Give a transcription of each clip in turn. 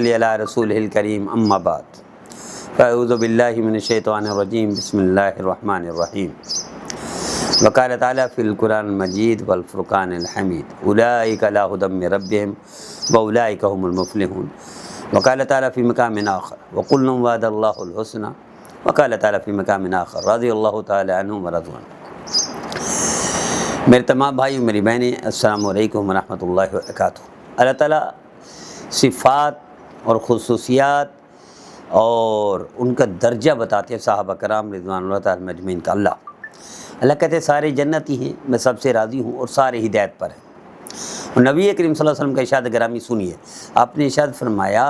صلی علی رسول الکریم اما بعد فاعوذ باللہ من الشیطان الرجیم بسم اللہ الرحمن الرحیم وقال تعالی فی القرآن المجید والفرقان الحمید اولئک علی ھدی من ربہم واولئک هم المفلحون وقال تعالی فی مقام آخر وکلا وعد اللہ الحسنى وقال تعالی فی مقام آخر رضی اللہ تعالی عنہم ورضوا عنہ۔ میرے تمام بھائیوں میری بہنیں، السلام علیکم ورحمۃ اللہ وبرکاتہ۔ اللہ تعالیٰ صفات اور خصوصیات اور ان کا درجہ بتاتے ہیں صحابہ کرام رضوان اللہ تعالی مجمعین کا۔ اللہ کہتے ہیں سارے جنتی ہیں، میں سب سے راضی ہوں اور سارے ہدایت پر ہیں۔ اور نبی کریم صلی اللہ علیہ وسلم کا ارشاد گرامی سنیے، آپ نے ارشاد فرمایا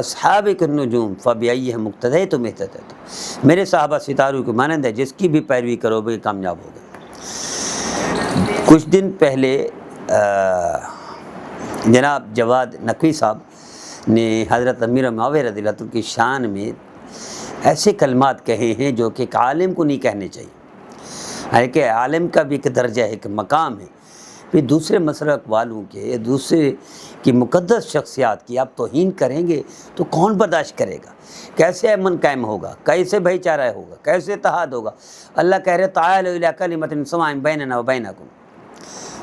اصحاب النجوم فبأیہم اقتدیتم اہتدیتم، میرے صحابہ ستاروں کے مانند ہے، جس کی بھی پیروی کرو گے کامیاب ہوگے۔ کچھ دن پہلے جناب جواد نقوی صاحب نے حضرت امیر معاویہ رضی اللہ عنہ کی شان میں ایسے کلمات کہے ہیں جو کہ ایک عالم کو نہیں کہنے چاہیے۔ حالانکہ عالم کا بھی ایک درجہ ہے، ایک مقام ہے، پھر دوسرے مسلک والوں کے، دوسرے کی مقدس شخصیات کی آپ توہین کریں گے تو کون برداشت کرے گا؟ کیسے امن قائم ہوگا؟ کیسے بھائی چارہ ہوگا؟ کیسے اتحاد ہوگا؟ اللہ کہہ رہے تعالوا الی کلمۃ سواء بیننا وبینکم،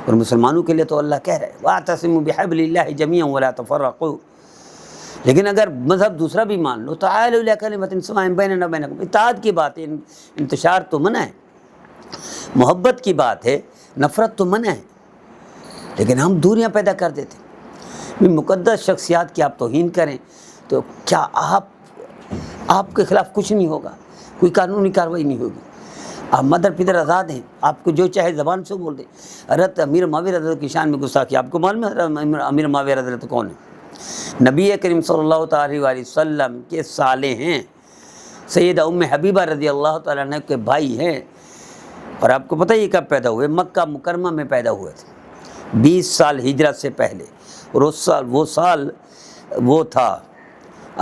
اور مسلمانوں کے لیے تو اللہ کہہ رہے ہیں واعتصموا بحبل اللہ جميعا ولا تفرقوا، لیکن اگر مذہب دوسرا بھی مان لو تعالوا الی کلمۃ سواء بیننا وبینکم، اتحاد کی بات ہے، انتشار تو منع ہے، محبت کی بات ہے، نفرت تو منع ہے، لیکن ہم دوریاں پیدا کر دیتے ہیں۔ مقدس شخصیات کی آپ توہین کریں تو کیا آپ کے خلاف کچھ نہیں ہوگا، کوئی قانونی کارروائی نہیں ہوگی، آپ مدر پدر آزاد ہیں، آپ کو جو چاہے زبان سے بول دیں۔ حضرت امیر معاویہ رضی اللہ عنہ کی شان میں گستاخی، آپ کو معلوم ہے حضرت امیر معاویہ رضی اللہ عنہ کون ہے؟ نبی کریم صلی اللہ تعالی علیہ وسلم کے سالے ہیں، سیدہ ام حبیبہ رضی اللہ تعالیٰ عنہ کے بھائی ہیں، اور آپ کو پتہ یہ کب پیدا ہوئے؟ مکہ مکرمہ میں پیدا ہوئے تھے 20 سال ہجرت سے پہلے، اور اس سال وہ تھا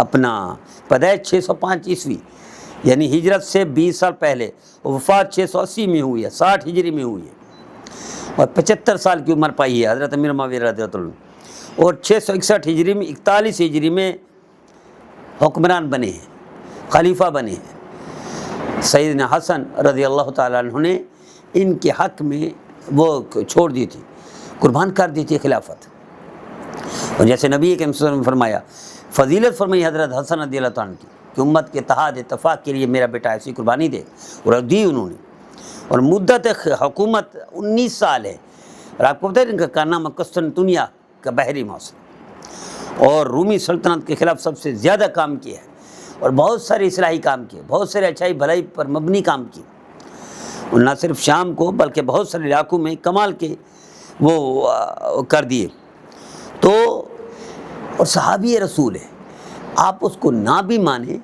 اپنا پیدائش 605 عیسوی، یعنی ہجرت سے 20 سال پہلے، وفات 680 میں ہوئی ہے، 60 ہجری میں ہوئی ہے، اور 75 سال کی عمر پائی ہے حضرت امیر معاویہ رضی اللہ عنہ، اور 661 ہجری میں 41 ہجری میں حکمران بنے ہیں، خلیفہ بنے ہیں۔ سیدنا حسن رضی اللہ تعالیٰ عنہ نے ان کے حق میں وہ چھوڑ دی تھی، قربان کر دی تھی خلافت، اور جیسے نبی کے وسلم نے فرمایا، فضیلت فرمائی حضرت حسن رضی اللہ عنہ کی کہ امت کے اتحاد اتفاق کے لیے میرا بیٹا ایسی قربانی دے، اور دی انہوں نے، اور مدت حکومت 19 سال ہے، اور آپ کو پتہ ہے ان کا نام قسطنطنیہ کا بحری موصل، اور رومی سلطنت کے خلاف سب سے زیادہ کام کیا ہے، اور بہت سارے اصلاحی کام کیے، بہت سارے اچھائی بھلائی پر مبنی کام کیے، اور نہ صرف شام کو بلکہ بہت سارے علاقوں میں کمال کے وہ کر دیے۔ تو اور صحابی رسول ہے، آپ اس کو نہ بھی مانیں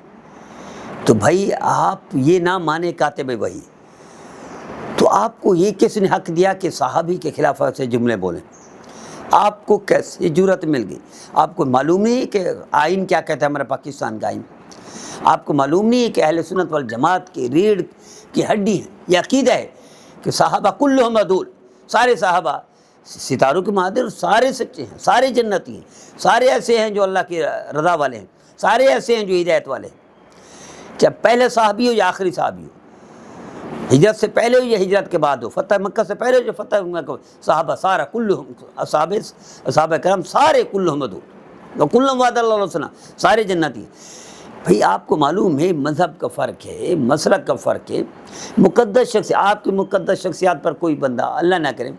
تو بھائی آپ یہ نہ مانیں کاتب وحی، تو آپ کو یہ کس نے حق دیا کہ صحابی کے خلاف ایسے جملے بولیں؟ آپ کو کیسے جرأت مل گئی؟ آپ کو معلوم نہیں ہے کہ آئین کیا کہتا ہے ہمارا پاکستان کا آئین؟ آپ کو معلوم نہیں ہے کہ اہل سنت والجماعت کی ریڑھ کی ہڈی ہے، یہ عقیدہ ہے کہ صحابہ کلہم عدول، سارے صحابہ ستاروں کے مہادر، سارے سچے ہیں، سارے جنتی ہیں، سارے ایسے ہیں جو اللہ کی رضا والے ہیں، سارے ایسے ہیں جو ہدایت والے ہیں، چاہے پہلے صحابی ہو یا آخری صحابی ہو، ہجرت سے پہلے ہو یا ہجرت کے بعد ہو، فتح مکہ سے پہلے ہو یا فتح مکہ، صحابہ سارا کلہم، صحابہ کرام سارے کلہم عدول وکلًا وعد اللہ الحسنى، سارے جنتی ہیں۔ بھئی آپ کو معلوم ہے مذہب کا فرق ہے، مسلک کا فرق ہے، مقدس شخصیات، آپ کی مقدس شخصیات پر کوئی بندہ اللہ نہ کرے،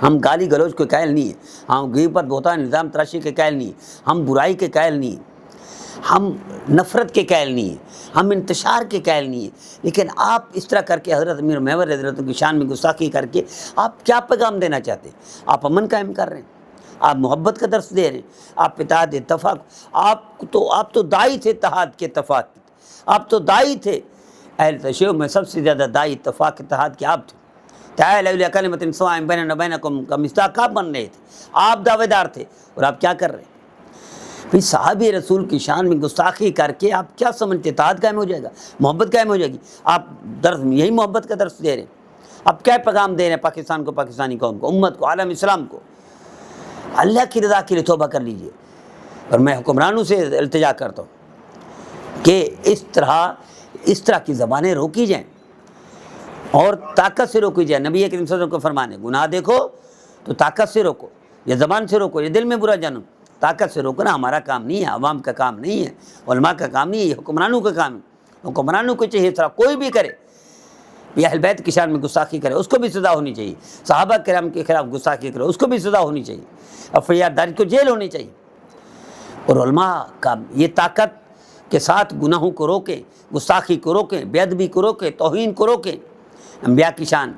ہم گالی گلوچ کے قائل نہیں ہیں، ہم غیبت بہتان الزام تراشی کے قائل نہیں ہیں، ہم برائی کے قائل نہیں ہیں، ہم نفرت کے قائل نہیں ہیں، ہم انتشار کے قائل نہیں ہیں، لیکن آپ اس طرح کر کے حضرت امیر معاویہ رضی اللہ عنہ کی شان میں گستاخی کر کے آپ کیا پیغام دینا چاہتے ہیں؟ آپ امن قائم کر رہے ہیں، آپ محبت کا درس دے رہے ہیں، آپ اتحاد اتفاق، آپ تو داعی تھے اتحاد کے اتفاق کے، آپ تو داعی تھے، اہل تشیع میں سب سے زیادہ داعی اتفاق اتحاد کے آپ تھے، تعالوا الی کلمۃ سواء بیننا وبینکم کا مصداق آپ بن رہے تھے، آپ دعوے دار تھے، اور آپ کیا کر رہے ہیں؟ پھر صحابی رسول کی شان میں گستاخی کر کے آپ کیا سمجھتے؟ اتحاد قائم ہو جائے گا، محبت قائم ہو جائے گی؟ آپ درس یہی محبت کا درس دے رہے ہیں، آپ کیا پیغام دے رہے ہیں پاکستان کو، پاکستانی قوم کو، امت کو، عالم اسلام کو؟ اللہ کی رضا کے لیے توبہ کر لیجئے، اور میں حکمرانوں سے التجا کرتا ہوں کہ اس طرح کی زبانیں روکی جائیں اور طاقت سے روکی جائے۔ نبی کریم صلی اللہ علیہ وسلم کو فرمانے، گناہ دیکھو تو طاقت سے روکو، یہ زبان سے روکو، یہ دل میں برا جانو۔ طاقت سے روکنا ہمارا کام نہیں ہے، عوام کا کام نہیں ہے، علماء کا کام نہیں ہے، یہ حکمرانوں کا کام ہے۔ حکمرانوں کو چاہیے اس طرح کوئی بھی کرے یا اہل بیت کی شان میں گستاخی کرے اس کو بھی سزا ہونی چاہیے، صحابہ کرام کے خلاف گستاخی کرے اس کو بھی سزا ہونی چاہیے، افریاد داری کو جیل ہونی چاہیے۔ اور علماء کا یہ طاقت کے ساتھ گناہوں کو روکیں، گستاخی کو روکیں، بے ادبی کو روکیں، توہین کو روکیں، انبیاء کی شان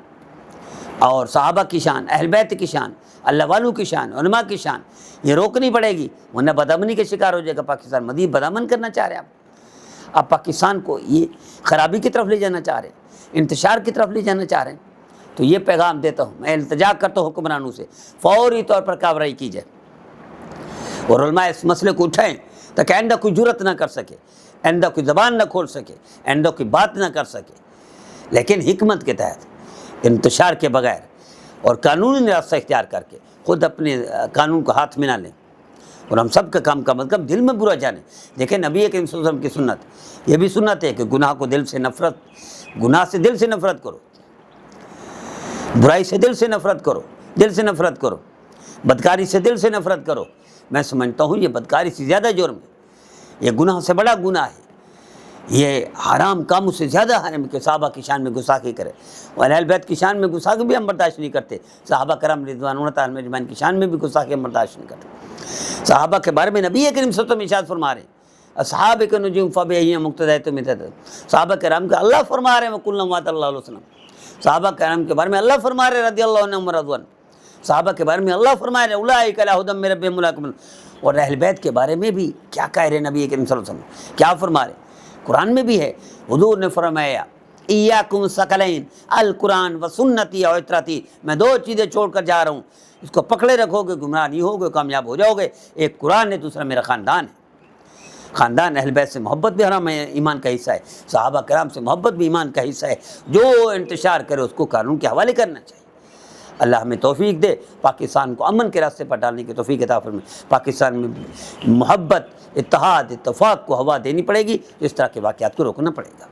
اور صحابہ کی شان، اہل بیت کی شان، اللہ والوں کی شان، علماء کی شان یہ روکنی پڑے گی، ورنہ بدامنی کے شکار ہو جائے گا پاکستان۔ مزید بدامن کرنا چاہ رہے ہیں آپ پاکستان کو یہ خرابی کی طرف لے جانا چاہ رہے ہیں، انتشار کی طرف لے جانا چاہ رہے ہیں۔ تو یہ پیغام دیتا ہوں، میں التجا کرتا ہوں حکمرانوں سے فوری طور پر کارروائی کی جائے اور علماء اس مسئلے کو اٹھائیں تاکہ آئندہ کوئی جرت نہ کر سکے، آئندہ کوئی زبان نہ کھول سکے، آئندہ کوئی بات نہ کر سکے، لیکن حکمت کے تحت، انتشار کے بغیر اور قانونی راستہ اختیار کر کے، خود اپنے قانون کو ہاتھ میں نہ لیں اور ہم سب کا کام کم از کم دل میں برا جانیں۔ دیکھیں نبی کریم صلی اللہ علیہ وسلم کی سنت، یہ بھی سنت ہے کہ گناہ کو دل سے نفرت، گناہ سے دل سے نفرت کرو، برائی سے دل سے نفرت کرو، دل سے نفرت کرو، بدکاری سے دل سے نفرت کرو۔ میں سمجھتا ہوں یہ بدکاری سے زیادہ جرم ہے، یہ گناہ سے بڑا گناہ ہے، یہ حرام کاموں سے زیادہ حرام کہ صحابہ کی شان میں گستاخی کرے، اور اہل بیت کی شان میں گستاخی بھی ہم برداشت نہیں کرتے، صحابہ کرام رضوان اللہ تعالیٰ اجمعین کی شان میں بھی گستاخی ہم برداشت نہیں کرتے۔ صحابہ کے بارے میں نبی کریم صلی اللہ علیہ وسلم ارشاد فرما رہے ہیں، اصحاب کے نجوم فبأیہم مقتدیتم اہتدیتم۔ صحابہ کرام کا اللہ فرما رہے ہیں وکلا وعد اللہ علیہ وسلم، صحابہ کرام کے بارے میں اللہ فرما رہے ہیں رضی اللہ عنہم ورضوا عنہ، صحابہ کے بارے میں اللہ فرما رہے ہیں اولئک علی ھدی من ربہم اولئک۔ اور اہل بیت کے بارے میں بھی کیا کہہ رہے نبی کریم صلی اللہ علیہ وسلم، کیا فرما رہے ہیں؟ قرآن میں بھی ہے، حضور نے فرمایا ایاکم الثقلین القرآن و سنتی و عترتی، میں دو چیزیں چھوڑ کر جا رہا ہوں، اس کو پکڑے رکھو گے گمراہ نہیں ہوگے، کامیاب ہو جاؤ گے۔ ایک قرآن ہے، دوسرا میرا خاندان ہے۔ خاندان اہل بیت سے محبت بھی حرام ہے، ایمان کا حصہ ہے، صحابہ کرام سے محبت بھی ایمان کا حصہ ہے۔ جو انتشار کرے اس کو قانون کے حوالے کرنا چاہیے۔ اللہ ہمیں توفیق دے، پاکستان کو امن کے راستے پر ڈالنے کی توفیق عطا فرمائے۔ پاکستان میں محبت، اتحاد، اتفاق کو ہوا دینی پڑے گی، اس طرح کے واقعات کو روکنا پڑے گا۔